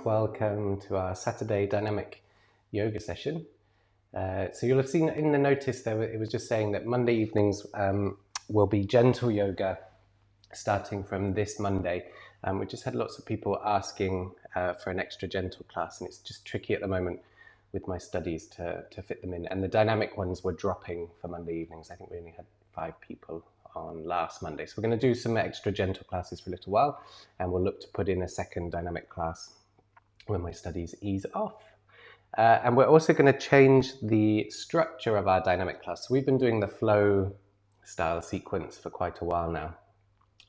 welcome to our Saturday dynamic yoga session. So you'll have seen in the notice there, it was just saying that Monday evenings will be gentle yoga starting from this Monday. We just had lots of people asking for an extra gentle class, and it's just tricky at the moment with my studies to fit them in. And the dynamic ones were dropping for Monday evenings. I think we only had 5 people on last Monday. So we're going to do some extra gentle classes for a little while, and we'll look to put in a second dynamic class when my studies ease off. And we're also going to change the structure of our dynamic class. So we've been doing the flow style sequence for quite a while now.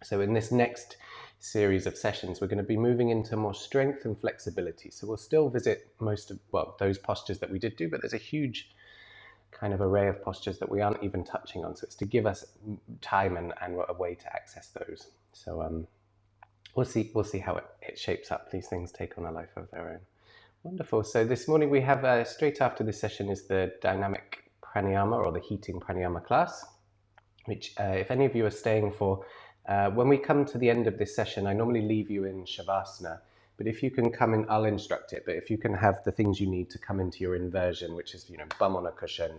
So in this next series of sessions, we're going to be moving into more strength and flexibility. So we'll still visit most of, those postures that we did do, but there's a huge kind of array of postures that we aren't even touching on. So it's to give us time and a way to access those. So we'll see how it shapes up. These things take on a life of their own. Wonderful. So this morning we have, straight after this session is the dynamic pranayama or the heating pranayama class, which if any of you are staying for, when we come to the end of this session, I normally leave you in Shavasana, but if you can come in, I'll instruct it, but if you can have the things you need to come into your inversion, which is, bum on a cushion,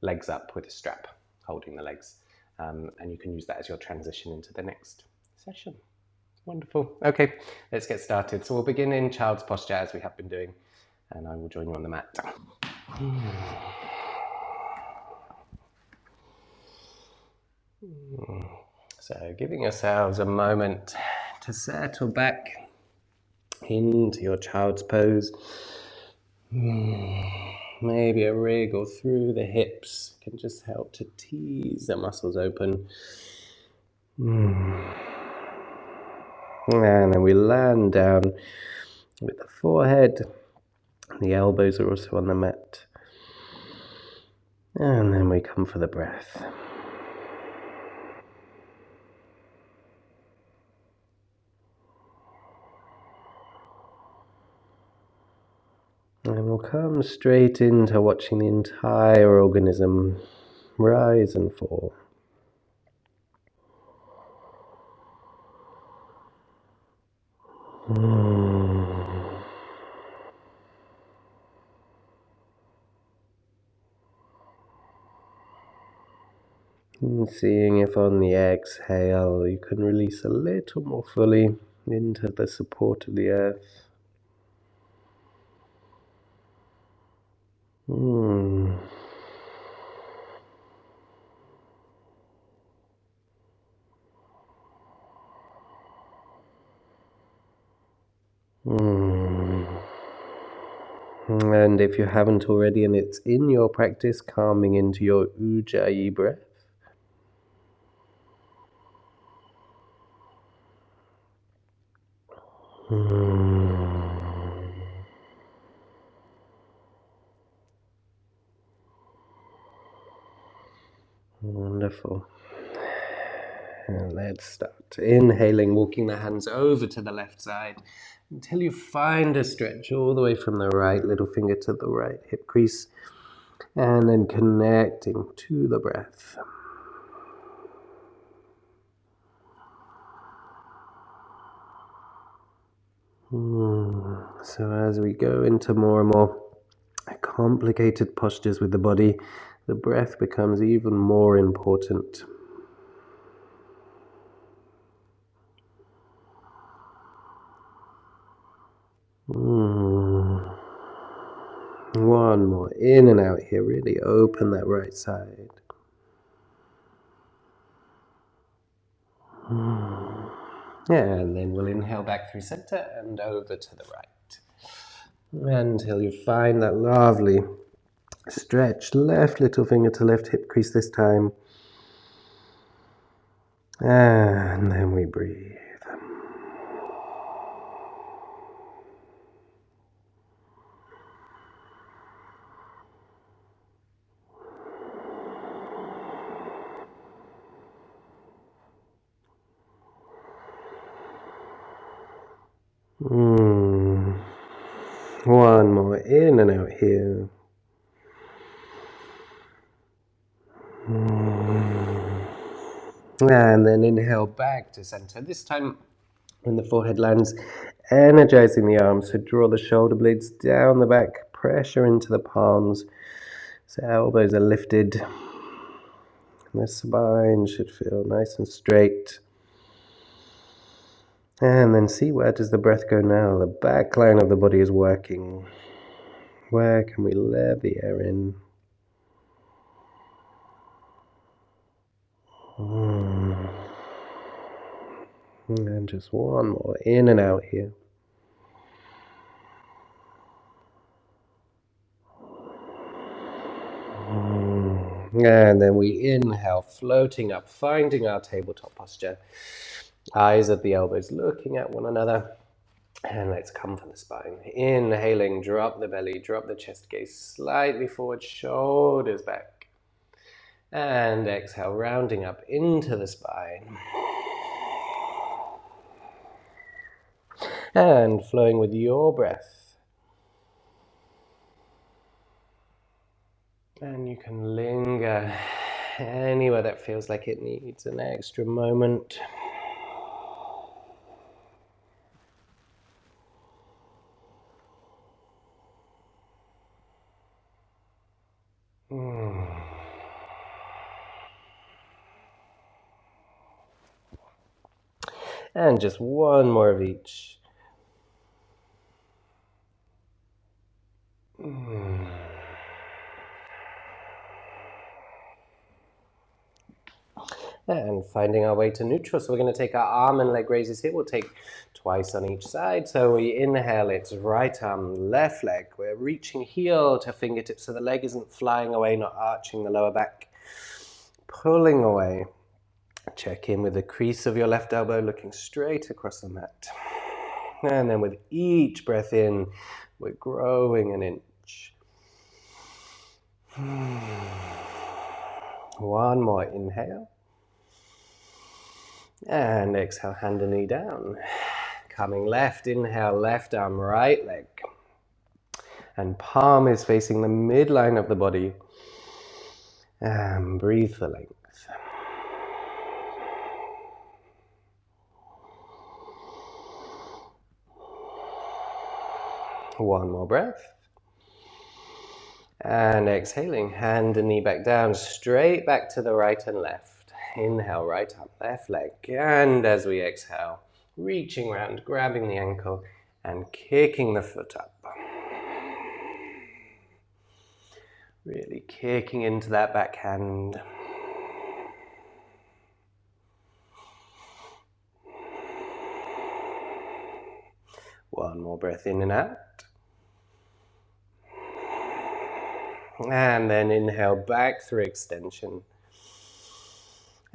legs up with a strap holding the legs, and you can use that as your transition into the next session. Wonderful. Okay, let's get started. So we'll begin in child's posture as we have been doing, and I will join you on the mat. So giving yourselves a moment to settle back into your child's pose. Maybe a wriggle through the hips can just help to tease the muscles open. And then we land down with the forehead. The elbows are also on the mat. And then we come for the breath. And we'll come straight into watching the entire organism rise and fall. And seeing if on the exhale you can release a little more fully into the support of the earth. And if you haven't already and it's in your practice, calming into your Ujjayi breath. Wonderful. And let's start. Inhaling, walking the hands over to the left side until you find a stretch all the way from the right little finger to the right hip crease, and then connecting to the breath. So as we go into more and more complicated postures with the body, the breath becomes even more important. One more, in and out here, really open that right side. And then we'll inhale back through center and over to the right. Until you find that lovely stretch, left little finger to left hip crease this time. And then we breathe. One more, in and out here. And then inhale back to center. This time, When the forehead lands, energizing the arms. So draw the shoulder blades down the back, pressure into the palms. So elbows are lifted. The spine should feel nice and straight. And then see, where does the breath go now? The back line of the body is working. Where can we let the air in? And just one more, in and out here. And then we inhale, floating up, finding our tabletop posture. Eyes at the elbows, looking at one another. And let's come from the spine. Inhaling, drop the belly, drop the chest, gaze slightly forward, shoulders back. And exhale, rounding up into the spine. And flowing with your breath. And you can linger anywhere that feels like it needs an extra moment. And just one more of each. And finding our way to neutral. So we're going to take our arm and leg raises here. We'll take twice on each side. So we inhale, it's right arm, left leg. We're reaching heel to fingertips so the leg isn't flying away, not arching the lower back. Pulling away. Check in with the crease of your left elbow, looking straight across the mat. And then with each breath in, we're growing an inch. One more inhale. And exhale, hand and knee down. Coming left, inhale, left arm, right leg. And palm is facing the midline of the body. And breathe for length. One more breath. And exhaling, hand and knee back down, straight back to the right and left. Inhale, right arm, left leg. And as we exhale, reaching around, grabbing the ankle and kicking the foot up. Really kicking into that backhand. One more breath in and out. And then inhale back through extension.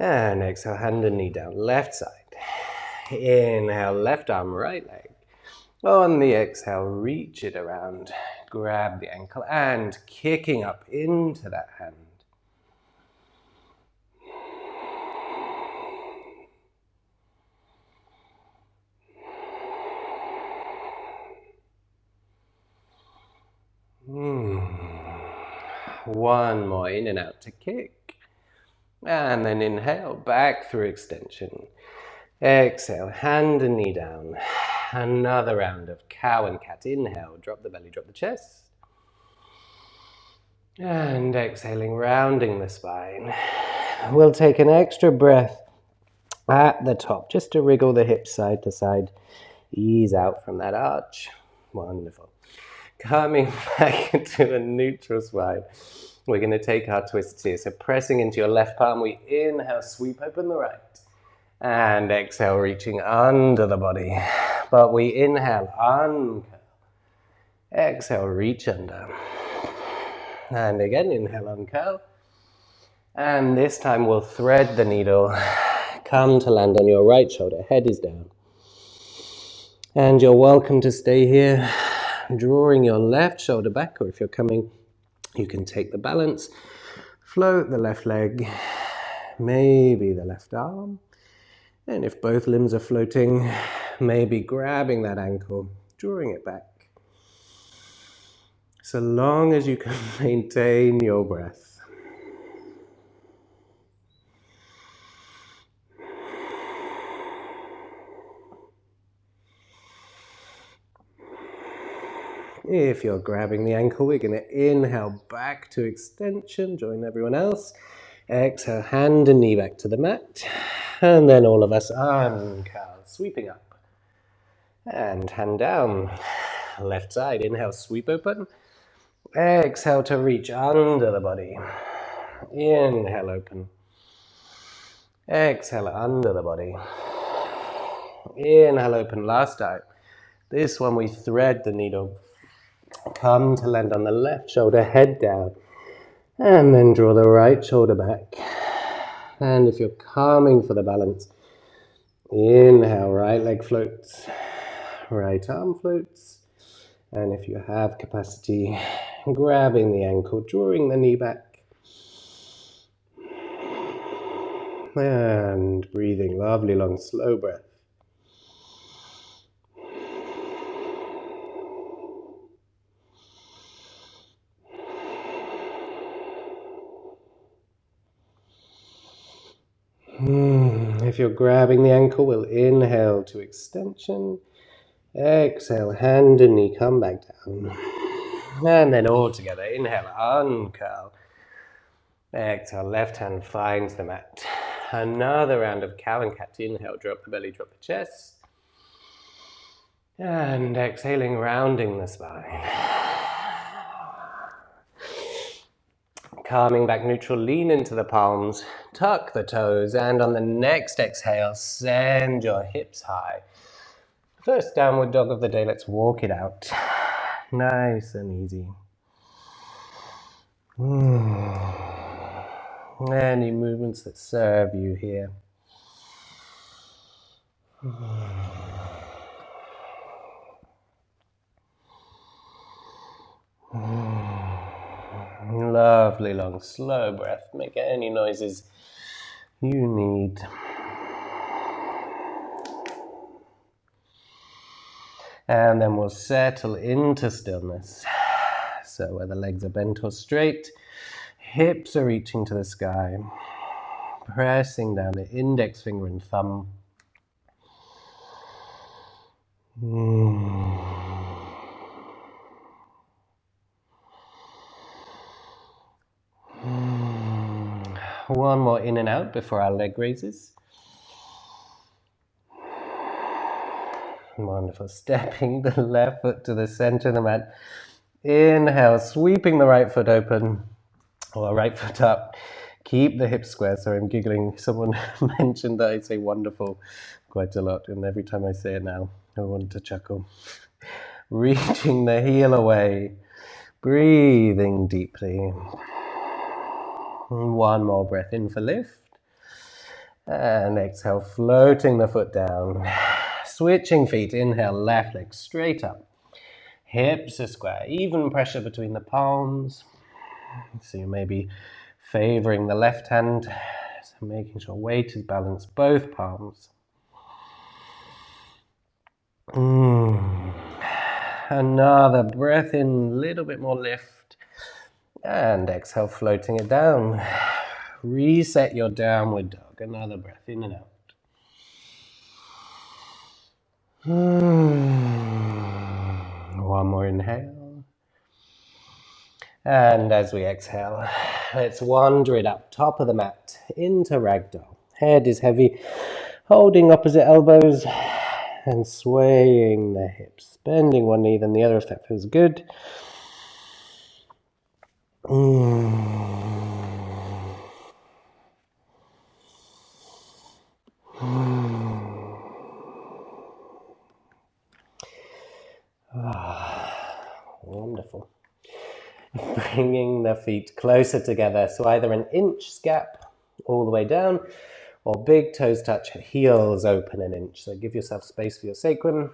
And exhale, hand and knee down, left side. Inhale, left arm, right leg. On the exhale, reach it around. Grab the ankle and kicking up into that hand. One more, in and out to kick. And then inhale, back through extension. Exhale, hand and knee down. Another round of cow and cat. Inhale, drop the belly, drop the chest. And exhaling, rounding the spine. We'll take an extra breath at the top, just to wriggle the hips side to side. Ease out from that arch. Wonderful. Coming back into a neutral spine. We're going to take our twists here. So pressing into your left palm, we inhale, sweep open the right. And exhale, reaching under the body. But we inhale, uncurl. Exhale, reach under. And again, inhale, uncurl. And this time we'll thread the needle. Come to land on your right shoulder, head is down. And you're welcome to stay here, drawing your left shoulder back, or if you're coming, you can take the balance, float the left leg, maybe the left arm, and if both limbs are floating, maybe grabbing that ankle, drawing it back. So long as you can maintain your breath. If you're grabbing the ankle, we're going to inhale back to extension, join everyone else. Exhale, hand and knee back to the mat. And then all of us uncurl, sweeping up. And hand down. Left side, inhale, sweep open. Exhale to reach under the body. Inhale, open. Exhale, under the body. Inhale, open, last time. This one we thread the needle. Come to land on the left shoulder, head down. And then draw the right shoulder back. And if you're calming for the balance, inhale, right leg floats, right arm floats. And if you have capacity, grabbing the ankle, drawing the knee back. And breathing, lovely long slow breath. If you're grabbing the ankle, we'll inhale to extension. Exhale, hand and knee, come back down. And then all together, inhale, uncurl. Exhale, left hand finds the mat. Another round of cow and cat. Inhale, drop the belly, drop the chest. And exhaling, rounding the spine. Calming back neutral, lean into the palms, tuck the toes, and on the next exhale, send your hips high. First downward dog of the day, let's walk it out. Nice and easy. Any movements that serve you here. Lovely long slow breath. Make any noises you need. And then we'll settle into stillness. So whether legs are bent or straight, hips are reaching to the sky. Pressing down the index finger and thumb. One more in and out before our leg raises. Wonderful. Stepping the left foot to the center of the mat. Inhale, sweeping the right foot open, or right foot up. Keep the hips square. Sorry, I'm giggling. Someone mentioned that I say wonderful quite a lot, and every time I say it now, I want to chuckle. Reaching the heel away. Breathing deeply. One more breath in for lift. And exhale, floating the foot down. Switching feet, inhale, left leg straight up. Hips are square, even pressure between the palms. So you may be favoring the left hand, so making sure weight is balanced, both palms. Another breath in, a little bit more lift. And exhale, floating it down. Reset your downward dog. Another breath in and out. One more inhale. And as we exhale, let's wander it up top of the mat into ragdoll. Head is heavy, holding opposite elbows and swaying the hips. Bending one knee, then the other if that feels good. Wonderful. Bringing the feet closer together, so either an inch gap all the way down, or big toes touch, heels open an inch. So give yourself space for your sacrum.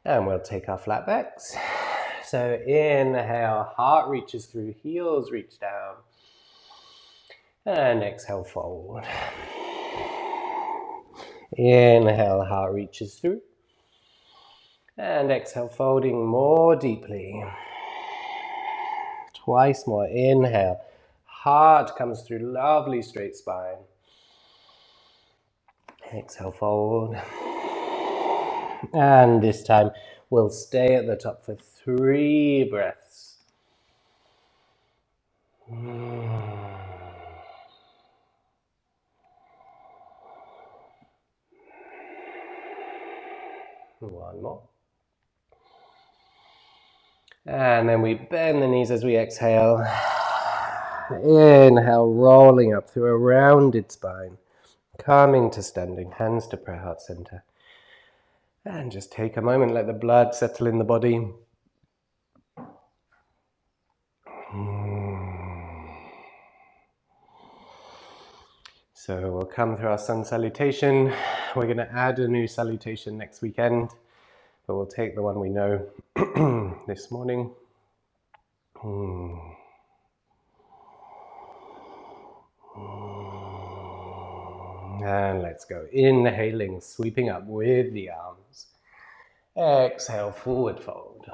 And we'll take our flat backs. So inhale, heart reaches through, heels reach down. And exhale, fold. Inhale, heart reaches through. And exhale, folding more deeply. Twice more. Inhale. Heart comes through, lovely straight spine. Exhale, fold. And this time, We'll stay at the top for 3 breaths. One more. And then we bend the knees as we exhale. Inhale, rolling up through a rounded spine. Coming to standing, hands to prayer heart center. And just take a moment, let the blood settle in the body. So we'll come through our sun salutation. We're going to add a new salutation next weekend, but we'll take the one we know this morning. And let's go. Inhaling, sweeping up with the arms. Exhale, forward fold.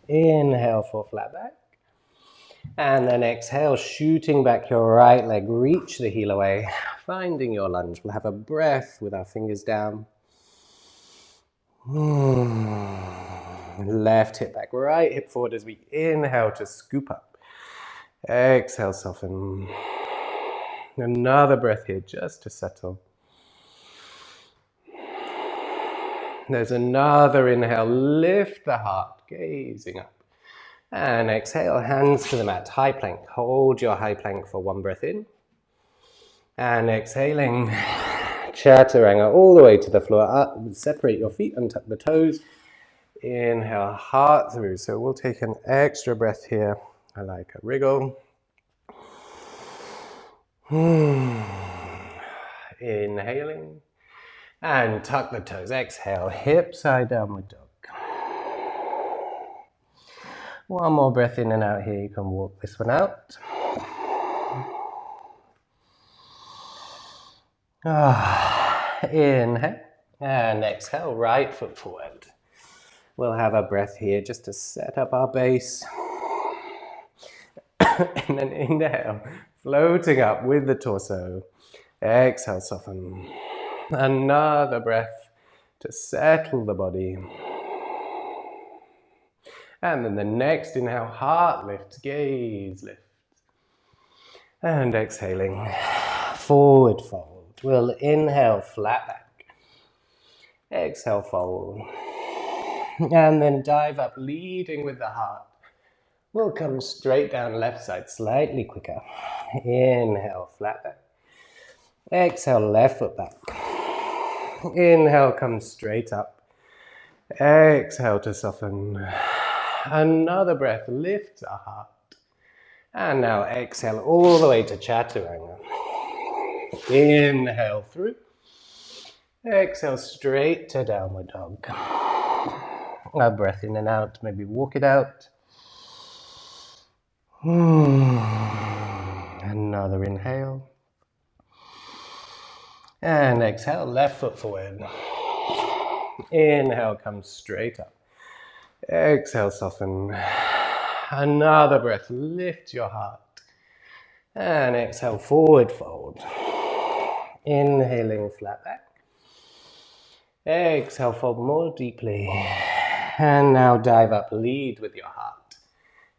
Inhale for flat back. And then exhale, shooting back your right leg. Reach the heel away, finding your lunge. We'll have a breath with our fingers down. Left hip back, right hip forward as we inhale to scoop up. Exhale, soften. Another breath here just to settle. There's another inhale, lift the heart, gazing up. And exhale, hands to the mat, high plank. Hold your high plank for 1 breath in. And exhaling, chaturanga all the way to the floor. Up, separate your feet, untuck the toes. Inhale, heart through. So we'll take an extra breath here. I like a wriggle. Inhaling. And tuck the toes. Exhale, hip side downward dog. 1 more breath in and out here. You can walk this one out. Inhale. And exhale, right foot forward. We'll have a breath here just to set up our base. And then inhale, floating up with the torso. Exhale, soften. Another breath to settle the body. And then the next inhale, heart lifts, gaze lifts. And exhaling, forward fold. We'll inhale, flat back. Exhale, fold. And then dive up, leading with the heart. We'll come straight down left side, slightly quicker. Inhale, flat back. Exhale, left foot back. Inhale, come straight up. Exhale to soften. Another breath, lift our heart. And now exhale all the way to chaturanga. Inhale through. Exhale straight to downward dog. A breath in and out, maybe walk it out. Another inhale. And exhale, left foot forward. Inhale, come straight up. Exhale, soften. Another breath, lift your heart. And exhale, forward fold. Inhaling, flat back. Exhale, fold more deeply. And now dive up, lead with your heart.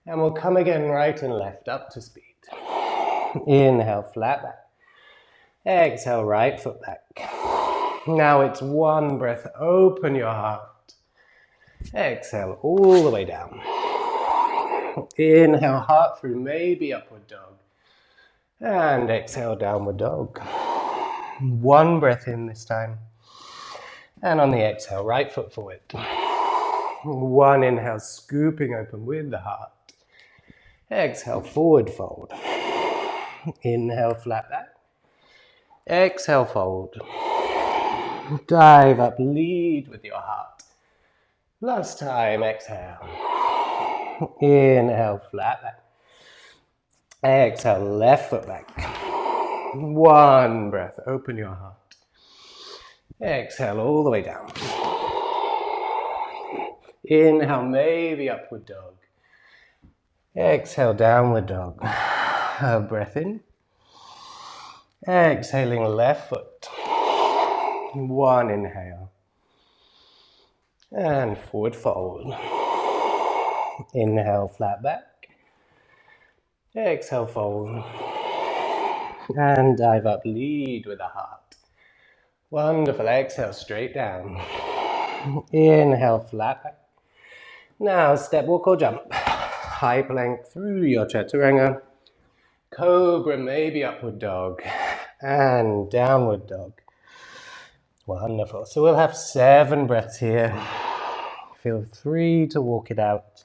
And we'll come again right and left, up to speed. Inhale, flat back. Exhale, right foot back. Now it's 1 breath, open your heart. Exhale, all the way down. Inhale, heart through, maybe upward dog. And exhale, downward dog. 1 breath in this time. And on the exhale, right foot forward. 1 inhale, scooping open with the heart. Exhale, forward fold. Inhale, flat back. Exhale, fold. Dive up, lead with your heart. Last time, exhale. Inhale, flat back. Exhale, left foot back. 1 breath, open your heart. Exhale all the way down. Inhale, maybe upward dog. Exhale, downward dog. A breath in. Exhaling, left foot. 1 inhale. And forward fold. Inhale, flat back. Exhale, fold. And dive up, lead with the heart. Wonderful, exhale, straight down. Inhale, flat back. Now, step, walk or jump. High plank through your chaturanga. Cobra, maybe upward dog. And downward dog. Wonderful. So we'll have 7 breaths here. Feel free to walk it out.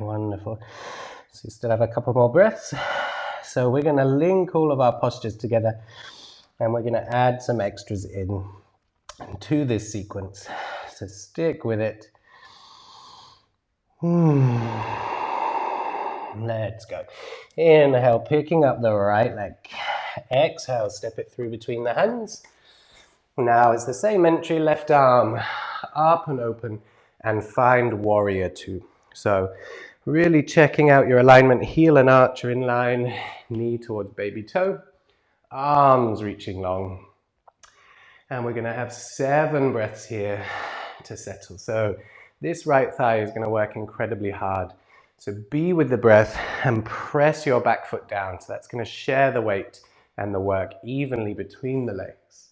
Wonderful. So you still have a couple more breaths. So we're going to link all of our postures together and we're going to add some extras in to this sequence. So stick with it. Let's go. Inhale, picking up the right leg. Exhale, step it through between the hands. Now it's the same entry, left arm up and open, and find warrior 2. So really checking out your alignment, heel and arch are in line, knee towards baby toe, arms reaching long. And we're going to have 7 breaths here to settle. So this right thigh is going to work incredibly hard. So be with the breath and press your back foot down. So that's going to share the weight and the work evenly between the legs.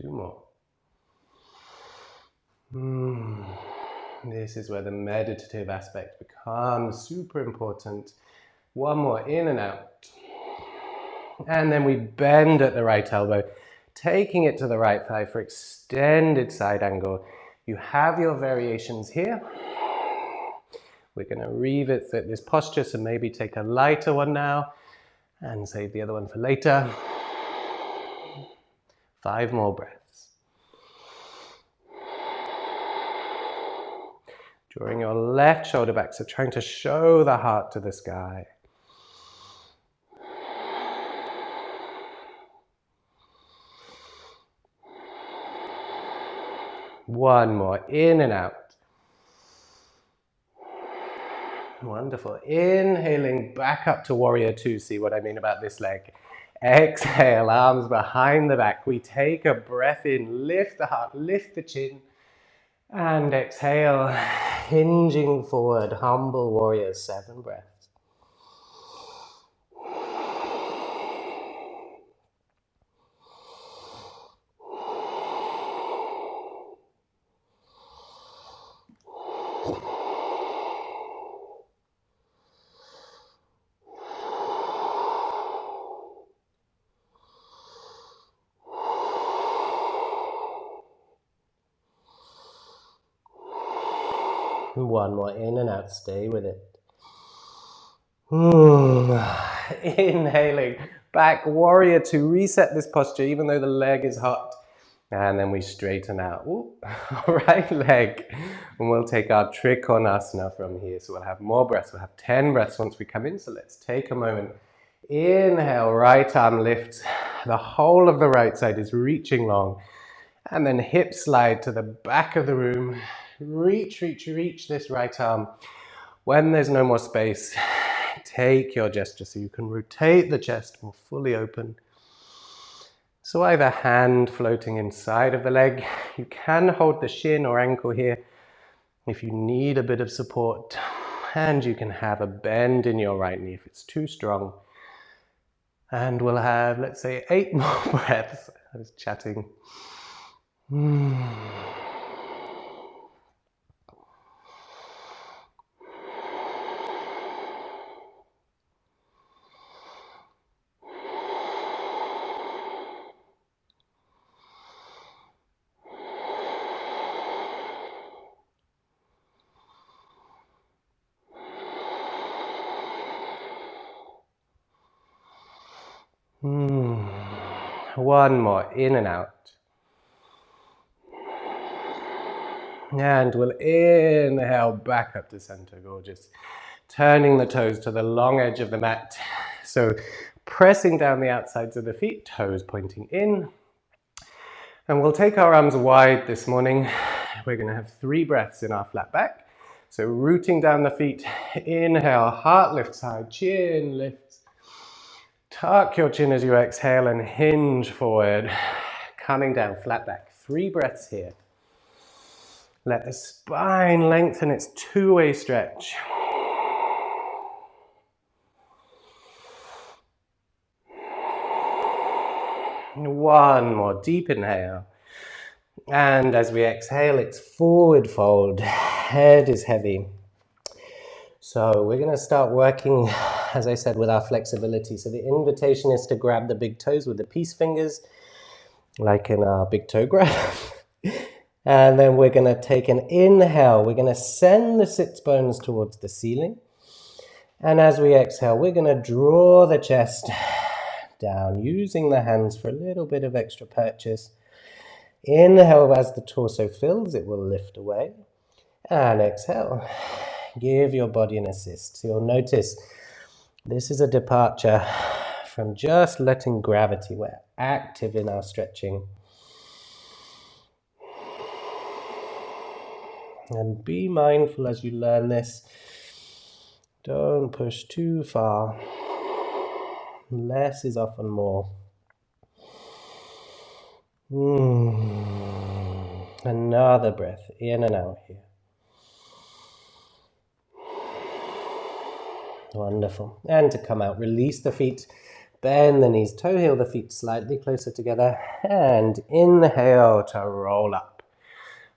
Two more. This is where the meditative aspect becomes super important. One more, in and out. And then we bend at the right elbow, taking it to the right thigh for extended side angle. You have your variations here. We're going to revisit this posture, so maybe take a lighter one now and save the other one for later. 5 more breaths. Drawing your left shoulder back, so trying to show the heart to the sky. One more, in and out. Wonderful. Inhaling back up to warrior 2. See what I mean about this leg. Exhale, arms behind the back. We take a breath in, lift the heart, lift the chin. And exhale, hinging forward, humble warrior, 7 breaths. One more, in and out, stay with it. Inhaling back, warrior 2, reset this posture even though the leg is hot. And then we straighten out. Right leg. And we'll take our trikonasana from here. So we'll have more breaths. We'll have 10 breaths once we come in. So let's take a moment. Inhale, right arm lifts. The whole of the right side is reaching long. And then hip slide to the back of the room. Reach, reach, reach this right arm. When there's no more space, take your gesture so you can rotate the chest more fully open. So either hand floating inside of the leg. You can hold the shin or ankle here if you need a bit of support. And you can have a bend in your right knee if it's too strong. And we'll have, let's say, 8 more breaths. I was chatting. One more, in and out. And we'll inhale back up to center, gorgeous. Turning the toes to the long edge of the mat. So pressing down the outsides of the feet, toes pointing in. And we'll take our arms wide this morning. We're going to have 3 breaths in our flat back. So rooting down the feet, inhale, heart lifts high, chin lifts. Tuck your chin as you exhale and hinge forward. Coming down, flat back. 3 breaths here. Let the spine lengthen, it's two-way stretch. One more deep inhale. And as we exhale, it's forward fold. Head is heavy. So we're going to start working, as I said, with our flexibility. So the invitation is to grab the big toes with the peace fingers, like in our big toe grab. And then we're going to take an inhale. We're going to send the sits bones towards the ceiling. And as we exhale, we're going to draw the chest down, using the hands for a little bit of extra purchase. Inhale, as the torso fills, it will lift away. And exhale. Give your body an assist. So you'll notice this is a departure from just letting gravity. We're active in our stretching. And be mindful as you learn this. Don't push too far. Less is often more. Another breath in and out here. Wonderful. And to come out, release the feet, bend the knees, toe heel the feet slightly closer together, and inhale to roll up.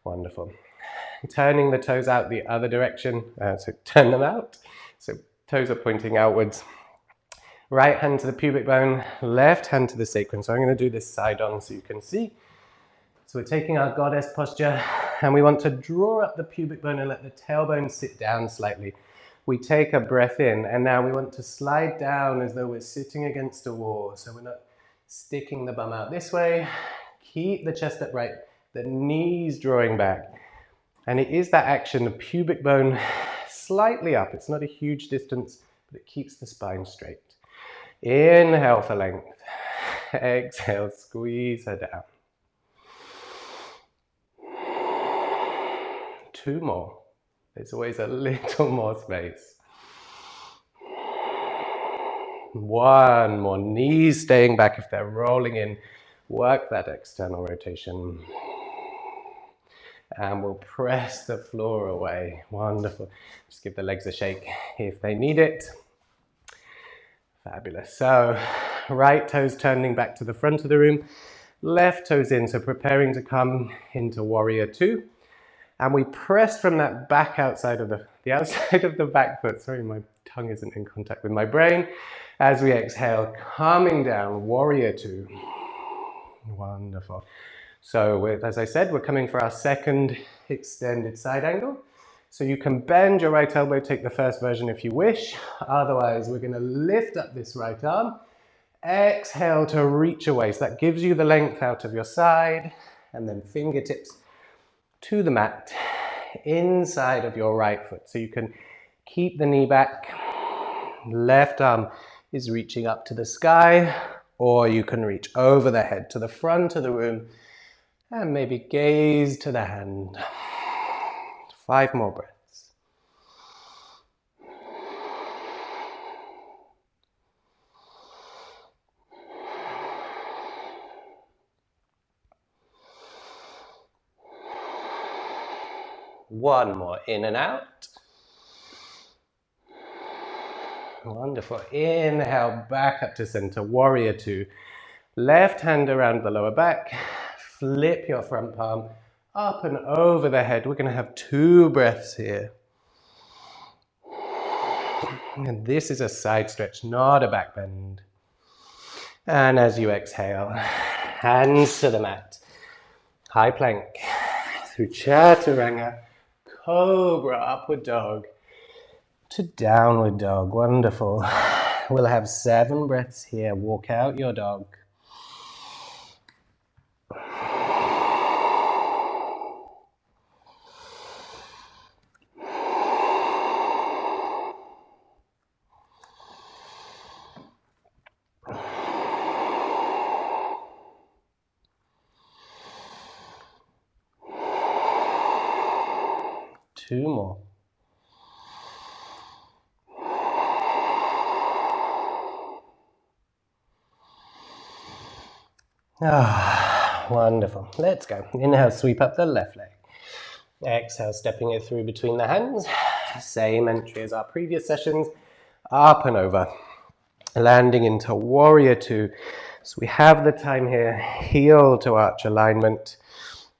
Wonderful. Turning the toes out the other direction, so turn them out. So toes are pointing outwards. Right hand to the pubic bone, left hand to the sacrum. So I'm going to do this side on so you can see. So we're taking our goddess posture, and we want to draw up the pubic bone and let the tailbone sit down slightly. We take a breath in, and now we want to slide down as though we're sitting against a wall. So we're not sticking the bum out this way. Keep the chest upright, the knees drawing back. And it is that action, the pubic bone slightly up. It's not a huge distance, but it keeps the spine straight. Inhale for length. Exhale, squeeze her down. 2 more. There's always a little more space. 1 more. Knees staying back if they're rolling in. Work that external rotation. And we'll press the floor away. Wonderful. Just give the legs a shake if they need it. Fabulous. So right toes turning back to the front of the room. Left toes in. So preparing to come into warrior 2. And we press from that back outside of the outside of the back foot. Sorry, my tongue isn't in contact with my brain. As we exhale, coming down, warrior 2. Wonderful. So as I said, we're coming for our second extended side angle. So you can bend your right elbow, take the first version if you wish. Otherwise, we're going to lift up this right arm. Exhale to reach away. So that gives you the length out of your side. And then fingertips to the mat, inside of your right foot. So you can keep the knee back. Left arm is reaching up to the sky, or you can reach over the head to the front of the room and maybe gaze to the hand. 5 more breaths. One more, in and out. Wonderful. Inhale, back up to center, warrior 2. Left hand around the lower back. Flip your front palm up and over the head. We're going to have 2 breaths here. And this is a side stretch, not a back bend. And as you exhale, hands to the mat. High plank through chaturanga, cobra, upward dog to downward dog. Wonderful. We'll have 7 breaths here. Walk out your dog. 2 more. Ah, wonderful. Let's go. Inhale, sweep up the left leg. Exhale, stepping it through between the hands. Same entry as our previous sessions. Up and over. Landing into warrior 2. So we have the time here. Heel to arch alignment.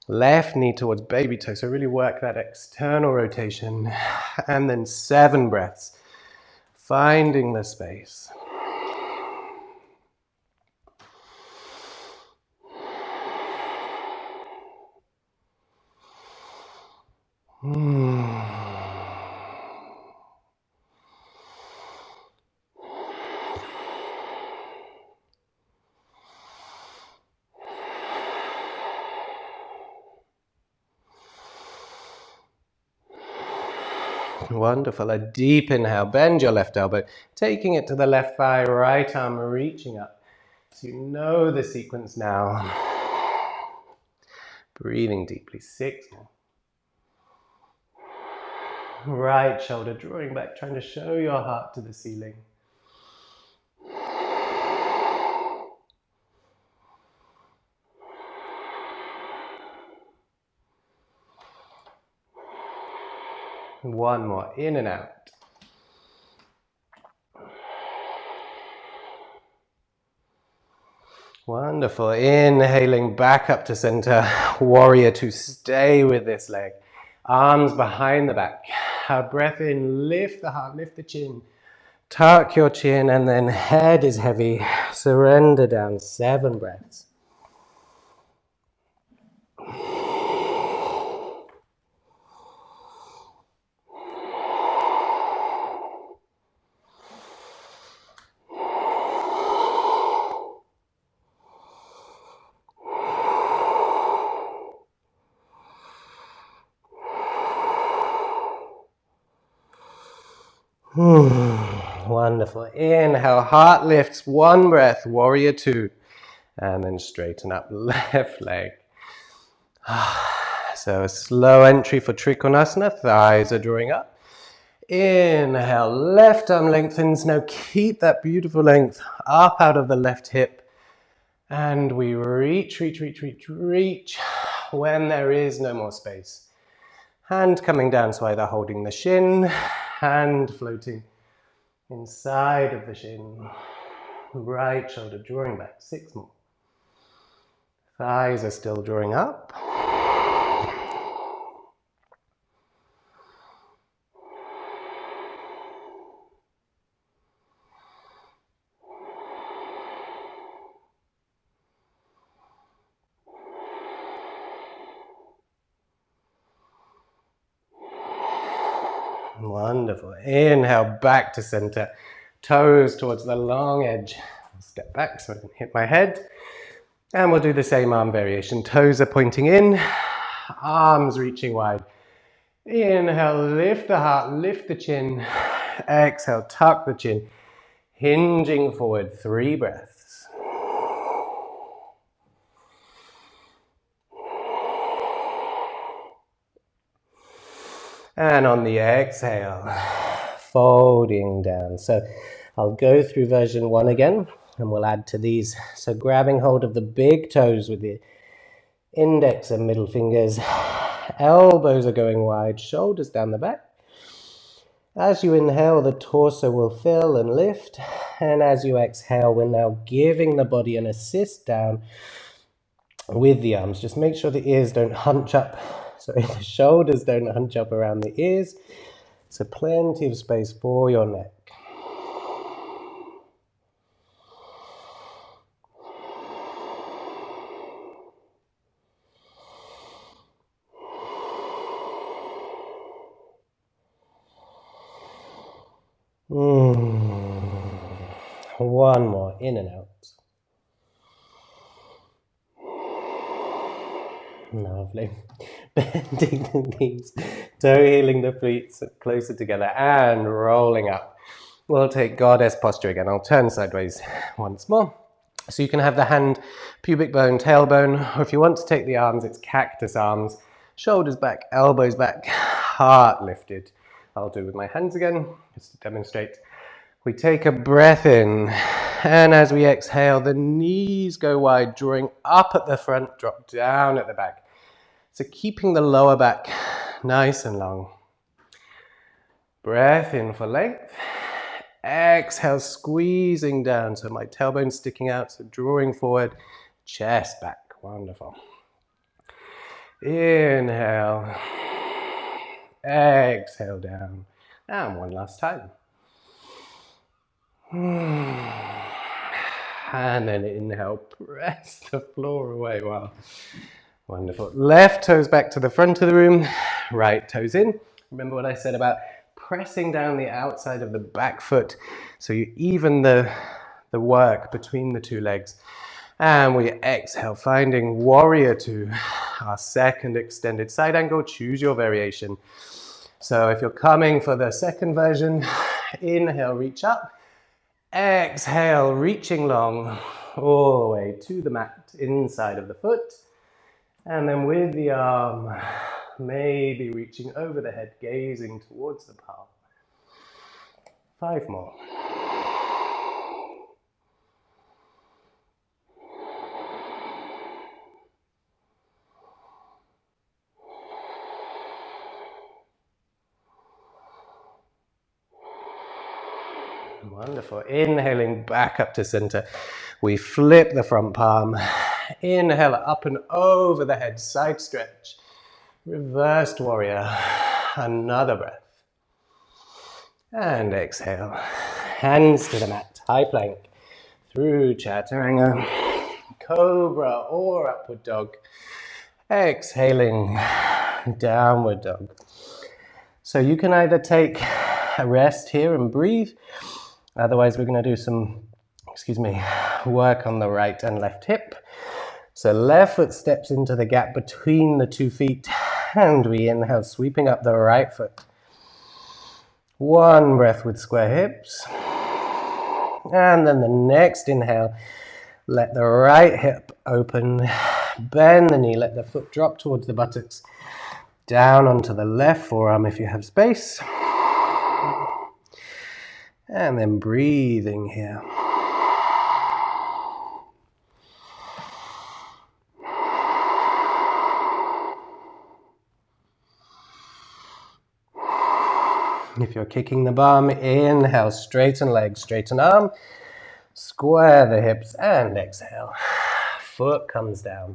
Left knee towards baby toe. So really work that external rotation. And then 7 breaths. Finding the space. Wonderful. A deep inhale. Bend your left elbow. Taking it to the left thigh, right arm reaching up. So you know the sequence now. Breathing deeply. 6 more. Right shoulder drawing back, trying to show your heart to the ceiling. One more. In and out. Wonderful. Inhaling back up to center. Warrior 2. Stay with this leg. Arms behind the back. Breath in. Lift the heart. Lift the chin. Tuck your chin, and then head is heavy. Surrender down. 7 breaths. Wonderful. Inhale, heart lifts, 1 breath, warrior 2. And then straighten up left leg. So a slow entry for Trikonasana, thighs are drawing up. Inhale, left arm lengthens. Now keep that beautiful length up out of the left hip. And we reach, reach, reach, reach, reach when there is no more space. Hand coming down, so either holding the shin, hand floating inside of the shin. Right shoulder drawing back. 6 more. Thighs are still drawing up. Wonderful. Inhale, back to center. Toes towards the long edge. I'll step back so I can hit my head. And we'll do the same arm variation. Toes are pointing in, arms reaching wide. Inhale, lift the heart, lift the chin. Exhale, tuck the chin. Hinging forward, 3 breaths. And on the exhale, folding down. So I'll go through version 1 again, and we'll add to these. So grabbing hold of the big toes with the index and middle fingers. Elbows are going wide, shoulders down the back. As you inhale, the torso will fill and lift. And as you exhale, we're now giving the body an assist down with the arms. Just make sure the ears don't hunch up. Sorry, the shoulders don't hunch up around the ears. So plenty of space for your neck. One more, in and out. Lovely. Bending the knees, toe heeling the feet closer together and rolling up. We'll take goddess posture again. I'll turn sideways once more. So you can have the hand, pubic bone, tailbone, or if you want to take the arms, it's cactus arms. Shoulders back, elbows back, heart lifted. I'll do it with my hands again, just to demonstrate. We take a breath in, and as we exhale, the knees go wide, drawing up at the front, drop down at the back. So keeping the lower back nice and long. Breath in for length. Exhale, squeezing down, so my tailbone sticking out, so drawing forward, chest back. Wonderful. Inhale. Exhale down. And one last time. And then inhale, press the floor away. Wow. Wonderful. Left toes back to the front of the room, right toes in. Remember what I said about pressing down the outside of the back foot, so you even the work between the two legs. And we exhale, finding warrior two, our second extended side angle. Choose your variation. So if you're coming for the second version, inhale, reach up. Exhale, reaching long, all the way to the mat, inside of the foot. And then with the arm, maybe reaching over the head, gazing towards the palm. 5 more. Wonderful. Inhaling back up to center. We flip the front palm. Inhale up and over the head, side stretch. Reversed warrior. Another breath. And exhale. Hands to the mat. High plank. Through chaturanga. Cobra or upward dog. Exhaling. Downward dog. So you can either take a rest here and breathe. Otherwise, we're going to do some, work on the right and left hip. So left foot steps into the gap between the 2 feet, and we inhale, sweeping up the right foot. One breath with square hips. And then the next inhale, let the right hip open, bend the knee, let the foot drop towards the buttocks, down onto the left forearm if you have space. And then breathing here. If you're kicking the bum, inhale, straighten legs, straighten arm, square the hips, and exhale. Foot comes down.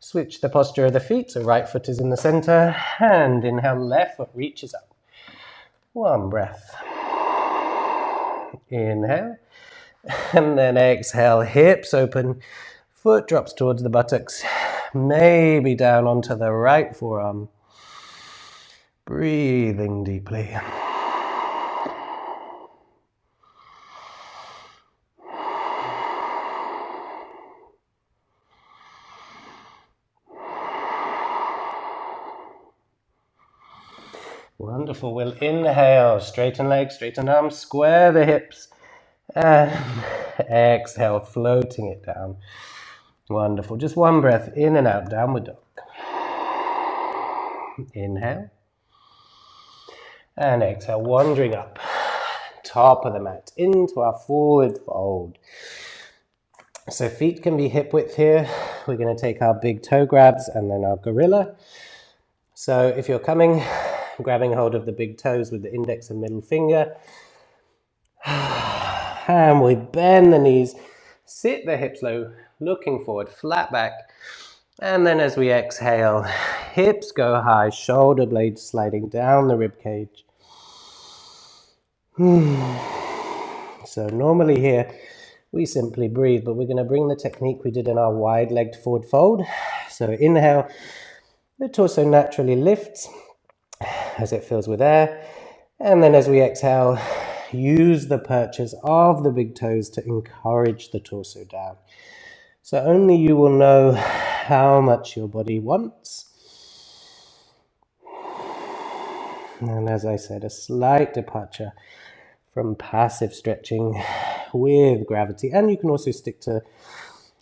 Switch the posture of the feet, so right foot is in the center, and inhale, left foot reaches up. One breath. Inhale, and then exhale, hips open, foot drops towards the buttocks, maybe down onto the right forearm. Breathing deeply. Wonderful. We'll inhale, straighten legs, straighten arms, square the hips, and exhale, floating it down. Wonderful. Just one breath in and out, downward dog. Inhale. And exhale, wandering up, top of the mat, into our forward fold. So feet can be hip width here. We're going to take our big toe grabs and then our gorilla. So if you're coming, grabbing hold of the big toes with the index and middle finger. And we bend the knees, sit the hips low, looking forward, flat back. And then as we exhale, hips go high, shoulder blades sliding down the rib cage. So normally here, we simply breathe, but we're going to bring the technique we did in our wide-legged forward fold. So inhale, the torso naturally lifts as it fills with air. And then as we exhale, use the perches of the big toes to encourage the torso down. So only you will know how much your body wants. And as I said, a slight departure from passive stretching with gravity. And you can also stick to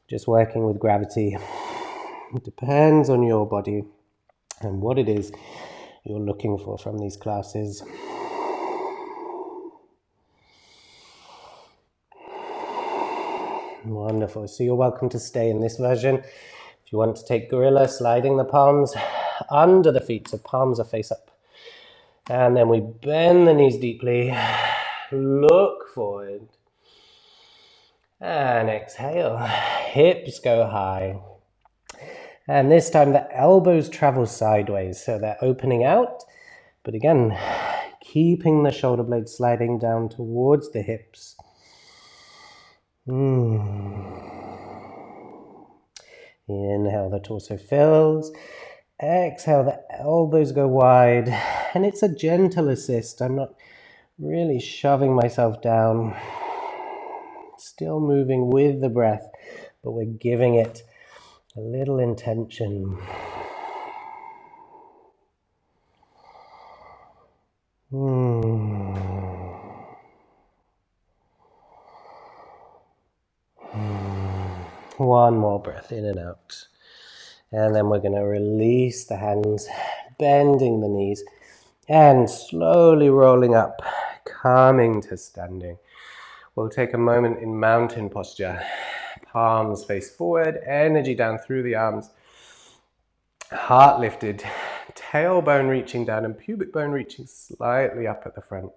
just working with gravity. It depends on your body and what it is you're looking for from these classes. Wonderful. So you're welcome to stay in this version. If you want to take gorilla, sliding the palms under the feet, so palms are face up. And then we bend the knees deeply, look forward, and exhale. Hips go high. And this time the elbows travel sideways, so they're opening out, but again, keeping the shoulder blades sliding down towards the hips. Inhale, the torso fills. Exhale, the elbows go wide. And it's a gentle assist. I'm not really shoving myself down. Still moving with the breath, but we're giving it a little intention. One more breath in and out. And then we're going to release the hands, bending the knees, and slowly rolling up, coming to standing. We'll take a moment in mountain posture. Palms face forward, energy down through the arms. Heart lifted, tailbone reaching down and pubic bone reaching slightly up at the front.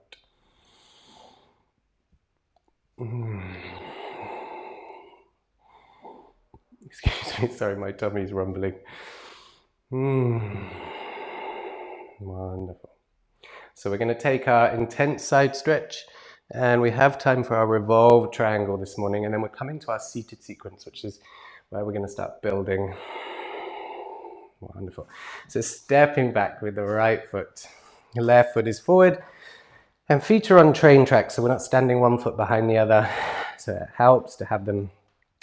Excuse me, sorry, my tummy's rumbling. Wonderful. So we're going to take our intense side stretch, and we have time for our revolved triangle this morning, and then we're coming to our seated sequence, which is where we're going to start building. Wonderful. So stepping back with the right foot. The left foot is forward, and feet are on train tracks, so we're not standing one foot behind the other. So it helps to have them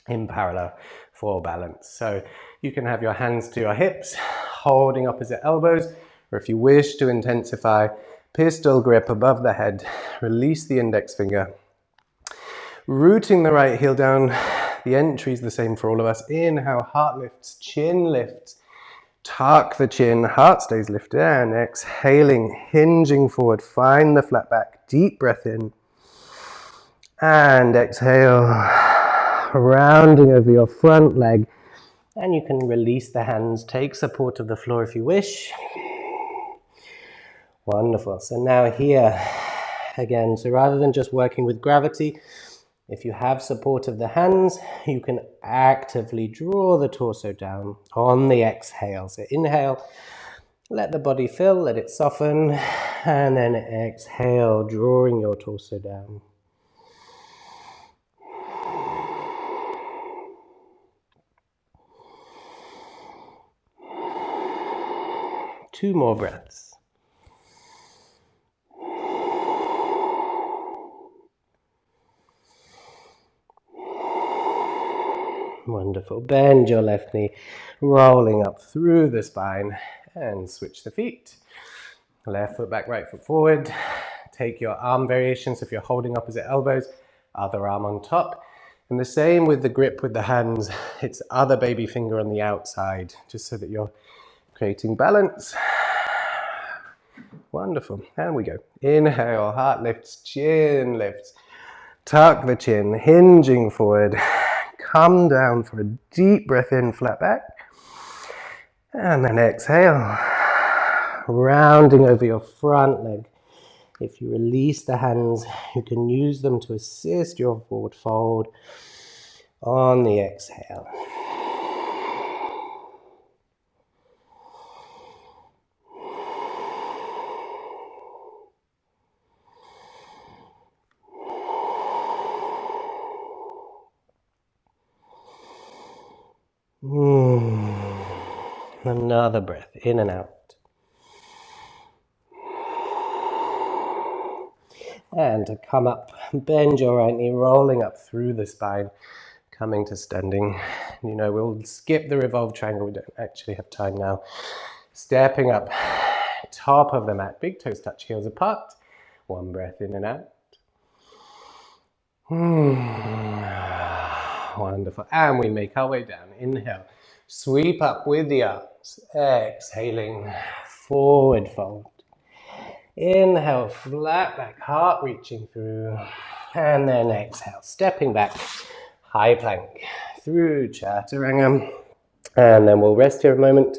in parallel for balance. So you can have your hands to your hips, holding opposite elbows, or if you wish to intensify, pistol grip above the head, release the index finger, rooting the right heel down. The entry is the same for all of us. Inhale, heart lifts, chin lifts, tuck the chin, heart stays lifted, and exhaling, hinging forward, find the flat back, deep breath in, and exhale, rounding over your front leg, and you can release the hands, take support of the floor if you wish. Wonderful. So now here again, so rather than just working with gravity, if you have support of the hands, you can actively draw the torso down on the exhale. So inhale, let the body fill, let it soften, and then exhale, drawing your torso down. Two more breaths. Wonderful. Bend your left knee, rolling up through the spine, and switch the feet. Left foot back, right foot forward. Take your arm variations. If you're holding opposite elbows, other arm on top. And the same with the grip with the hands. It's other baby finger on the outside, just so that you're creating balance. Wonderful. And we go. Inhale, heart lifts, chin lifts. Tuck the chin, hinging forward. Come down for a deep breath in, flat back. And then exhale, rounding over your front leg. If you release the hands, you can use them to assist your forward fold on the exhale. Another breath in and out. And to come up, bend your right knee, rolling up through the spine, coming to standing. You know, we'll skip the revolved triangle. We don't actually have time now. Stepping up, top of the mat, big toes touch, heels apart. One breath in and out. Wonderful. And we make our way down. Inhale. Sweep up with the arms. Exhaling. forward fold. Inhale, flat back, heart reaching through. And then exhale, stepping back, high plank, through chaturanga. And then we'll rest here a moment.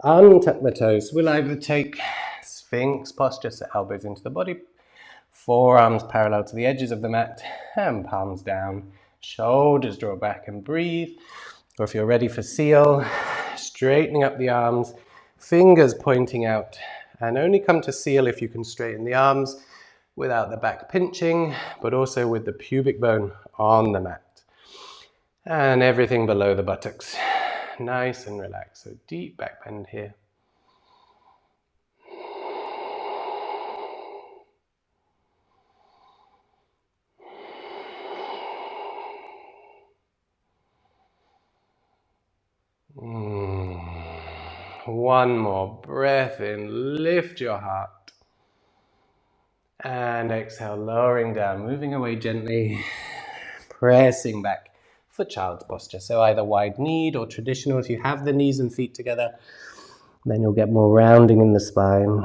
Untuck the toes. We'll either take Sphinx posture, so elbows into the body, forearms parallel to the edges of the mat, and palms down. Shoulders draw back and breathe. Or if you're ready for seal, straightening up the arms, fingers pointing out, and only come to seal if you can straighten the arms without the back pinching, but also with the pubic bone on the mat. And everything below the buttocks, nice and relaxed. So deep back bend here. One more breath in, lift your heart. And exhale, lowering down, moving away gently, pressing back for child's posture. So either wide kneed or traditional. If you have the knees and feet together, then you'll get more rounding in the spine.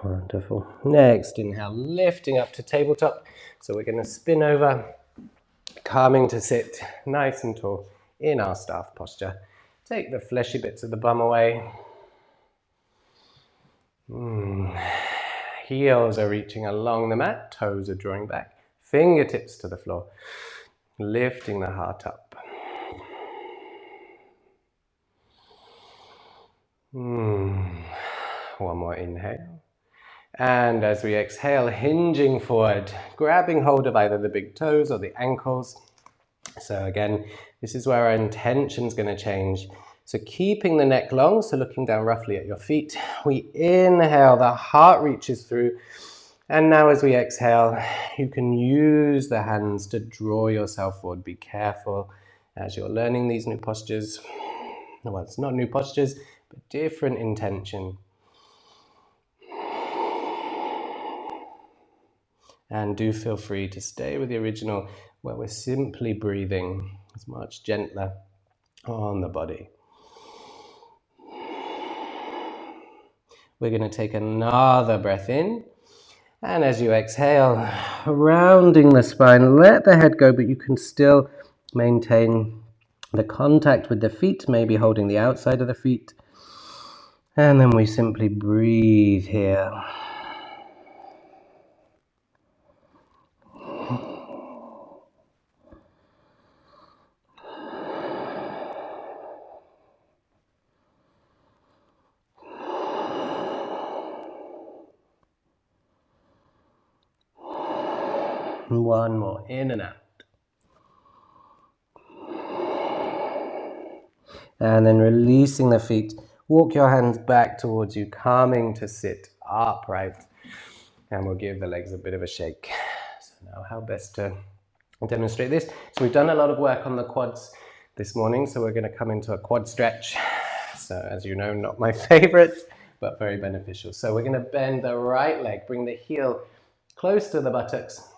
Wonderful. Next, inhale, lifting up to tabletop. So we're going to spin over, calming to sit nice and tall in our staff posture. Take the fleshy bits of the bum away. Heels are reaching along the mat, toes are drawing back, fingertips to the floor, lifting the heart up. One more inhale. And as we exhale, hinging forward, grabbing hold of either the big toes or the ankles. So again, this is where our intention's going to change. So keeping the neck long, so looking down roughly at your feet. We inhale, the heart reaches through. And now as we exhale, you can use the hands to draw yourself forward. Be careful as you're learning these new postures. Well, it's not new postures, but different intention. And do feel free to stay with the original, where we're simply breathing. It's much gentler on the body. We're going to take another breath in. And as you exhale, rounding the spine, let the head go, but you can still maintain the contact with the feet, maybe holding the outside of the feet. And then we simply breathe here. One more, in and out. And then releasing the feet. Walk your hands back towards you, calming to sit upright. And we'll give the legs a bit of a shake. So now how best to demonstrate this. So we've done a lot of work on the quads this morning, so we're going to come into a quad stretch. So as you know, not my favorite, but very beneficial. So we're going to bend the right leg, bring the heel close to the buttocks.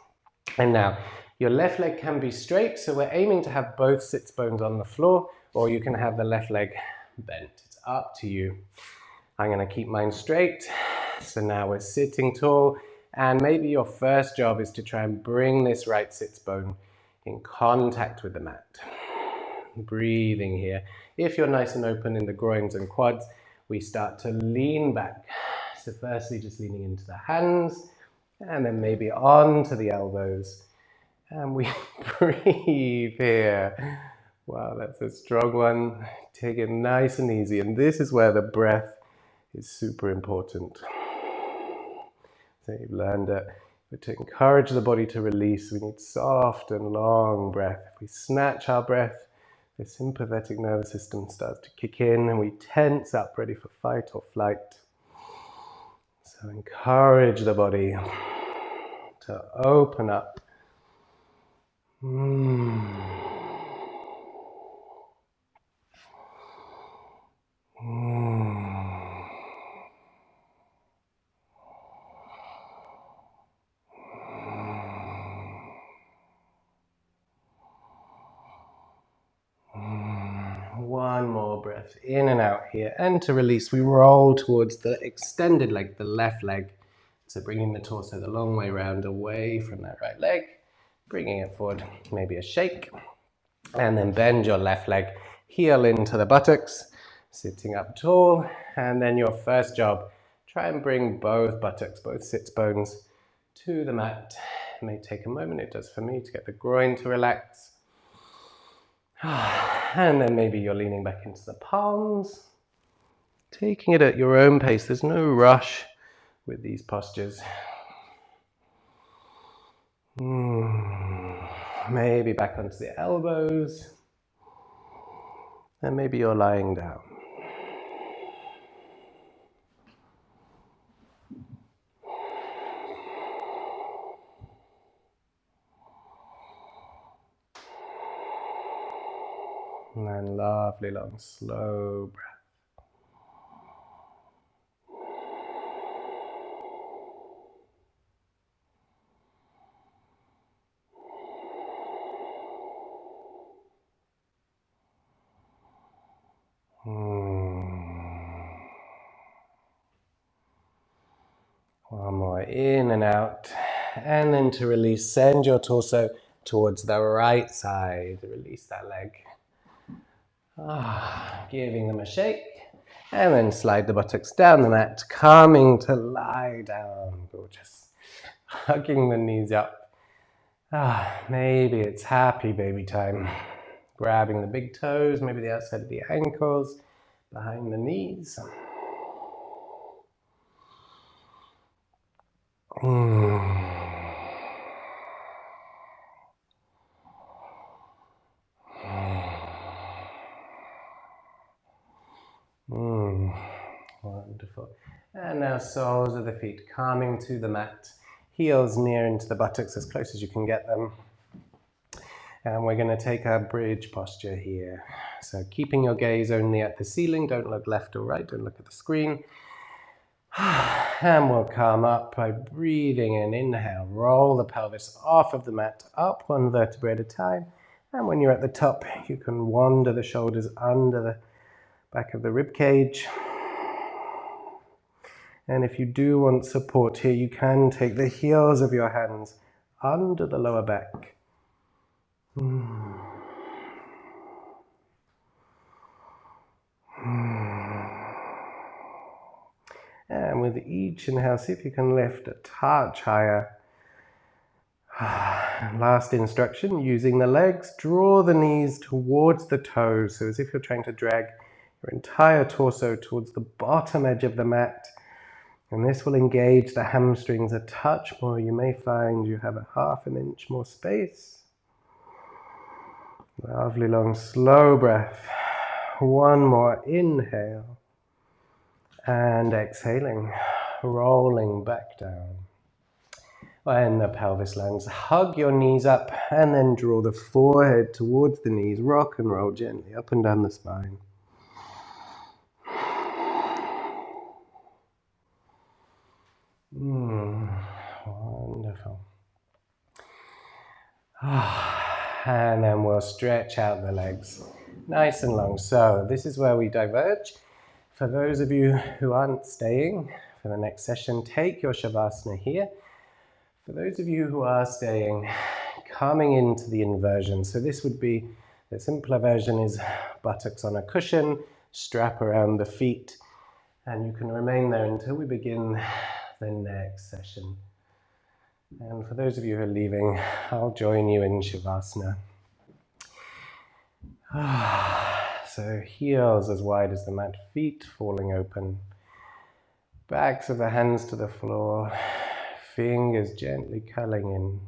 And now your left leg can be straight, so we're aiming to have both sits bones on the floor, or you can have the left leg bent. It's up to you. I'm going to keep mine straight. So now we're sitting tall, and maybe your first job is to try and bring this right sits bone in contact with the mat. Breathing here. If you're nice and open in the groins and quads, we start to lean back. So firstly, just leaning into the hands, and then maybe onto the elbows. And we breathe here. Wow, that's a strong one. Take it nice and easy. And this is where the breath is super important. So you've learned that to encourage the body to release, we need soft and long breath. If we snatch our breath, the sympathetic nervous system starts to kick in and we tense up, ready for fight or flight. So encourage the body to open up. breath in and out here. And to release, we roll towards the extended leg, the left leg. So bringing the torso the long way round, away from that right leg, bringing it forward, maybe a shake. And then bend your left leg, heel into the buttocks, sitting up tall. And then your first job, try and bring both buttocks, both sits bones to the mat. It may take a moment, it does for me, to get the groin to relax. And then maybe you're leaning back into the palms, taking it at your own pace. There's no rush with these postures. Maybe back onto the elbows, and maybe you're lying down. And then lovely long slow breath. One more in and out. And then to release, send your torso towards the right side. Release that leg. Giving them a shake. And then slide the buttocks down the mat, coming to lie down. Gorgeous. Hugging the knees up. Maybe it's happy baby time. Grabbing the big toes, maybe the outside of the ankles, behind the knees. Wonderful. And now soles of the feet coming to the mat, heels near into the buttocks as close as you can get them. And we're going to take our bridge posture here. So keeping your gaze only at the ceiling, don't look left or right, don't look at the screen. And we'll come up by breathing in, inhale, roll the pelvis off of the mat, up one vertebra at a time. And when you're at the top, you can wander the shoulders under the back of the rib cage. And if you do want support here, you can take the heels of your hands under the lower back. And with each inhale, see if you can lift a touch higher. Last instruction, using the legs, draw the knees towards the toes. So as if you're trying to drag your entire torso towards the bottom edge of the mat. And this will engage the hamstrings a touch more. You may find you have a half an inch more space. Lovely long slow breath. One more inhale. And exhaling, rolling back down. When the pelvis lands, hug your knees up and then draw the forehead towards the knees. Rock and roll gently up and down the spine. Wonderful. And then we'll stretch out the legs nice and long. So this is where we diverge. For those of you who aren't staying for the next session, take your Shavasana here. For those of you who are staying, coming into the inversion. So this would be, the simpler version is buttocks on a cushion, strap around the feet, and you can remain there until we begin the next session. And for those of you who are leaving, I'll join you in Shavasana. So heels as wide as the mat, feet falling open, backs of the hands to the floor, fingers gently curling in.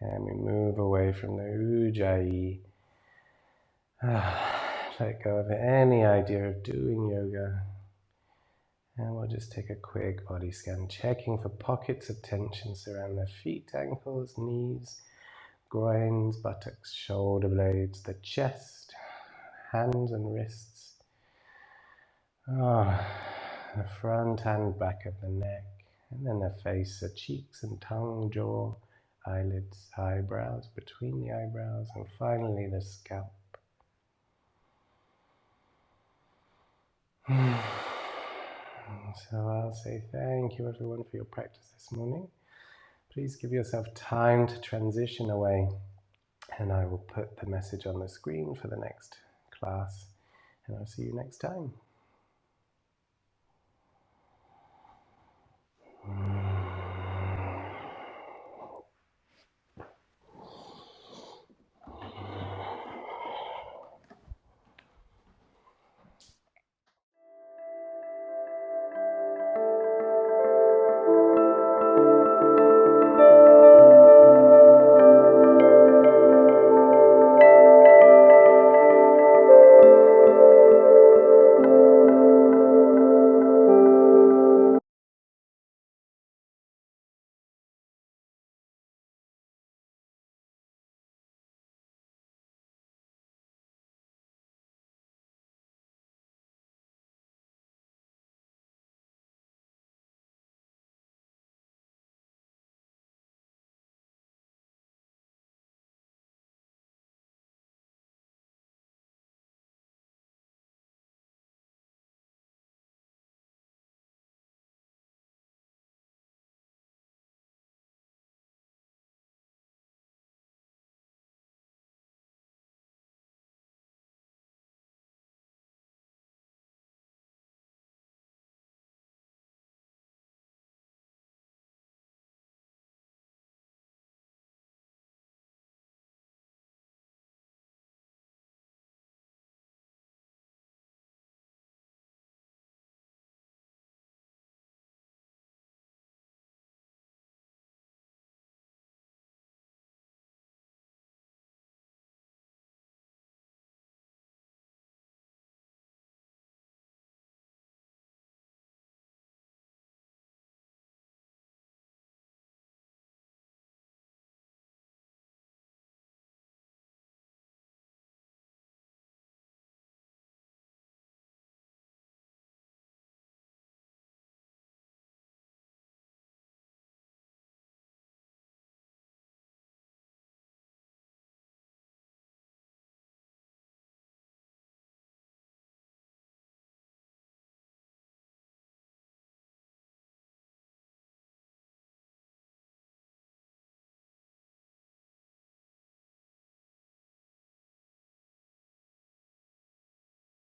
And we move away from the Ujjayi. Let go of any idea of doing yoga. And we'll just take a quick body scan, checking for pockets of tension around the feet, ankles, knees, groins, buttocks, shoulder blades, the chest, hands and wrists. The front and back of the neck, and then the face, the cheeks and tongue, jaw, eyelids, eyebrows, between the eyebrows, and finally the scalp. So I'll say thank you everyone for your practice this morning. Please give yourself time to transition away, and I will put the message on the screen for the next class, and I'll see you next time.